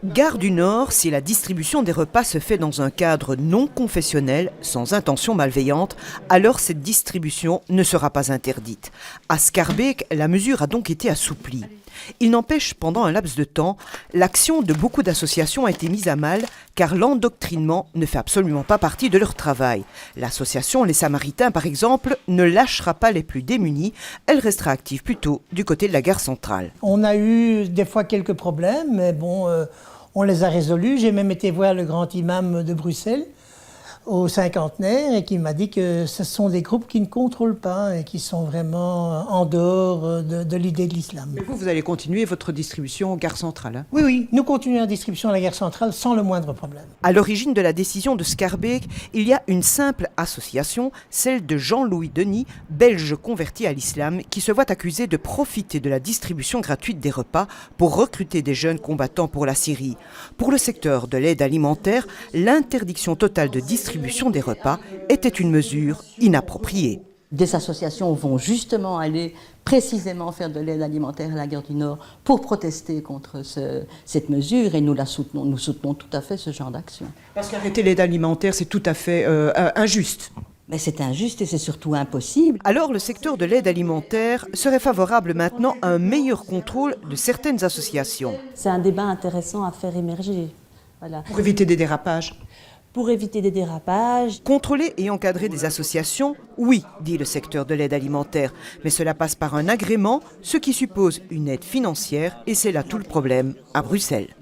Gare du Nord, si la distribution des repas se fait dans un cadre non confessionnel, sans intention malveillante, alors cette distribution ne sera pas interdite. À Schaerbeek, la mesure a donc été assouplie. Il n'empêche, pendant un laps de temps, l'action de beaucoup d'associations a été mise à mal car l'endoctrinement ne fait absolument pas partie de leur travail. L'association Les Samaritains, par exemple, ne lâchera pas les plus démunis. Elle restera active plutôt du côté de la gare centrale. On a eu des fois quelques problèmes, mais bon, on les a résolus. J'ai même été voir le grand imam de Bruxelles au cinquantenaire et qui m'a dit que ce sont des groupes qui ne contrôlent pas et qui sont vraiment en dehors de l'idée de l'islam. Mais vous allez continuer votre distribution gare centrale, hein? Oui, nous continuons la distribution à la gare centrale sans le moindre problème. À l'origine de la décision de Schaerbeek, il y a une simple association, celle de Jean-Louis Denis, belge converti à l'islam, qui se voit accusé de profiter de la distribution gratuite des repas pour recruter des jeunes combattants pour la Syrie. Pour le secteur de l'aide alimentaire, l'interdiction totale de distribution des repas était une mesure inappropriée. Des associations vont justement aller précisément faire de l'aide alimentaire à la gare du Nord pour protester contre cette mesure et nous la soutenons. Nous soutenons tout à fait ce genre d'action. Parce qu'arrêter l'aide alimentaire, c'est tout à fait injuste. Mais c'est injuste et c'est surtout impossible. Alors le secteur de l'aide alimentaire serait favorable maintenant à un meilleur contrôle de certaines associations. C'est un débat intéressant à faire émerger. Voilà. Pour éviter des dérapages. Pour éviter des dérapages. Contrôler et encadrer des associations, oui, dit le secteur de l'aide alimentaire. Mais cela passe par un agrément, ce qui suppose une aide financière, et c'est là tout le problème à Bruxelles.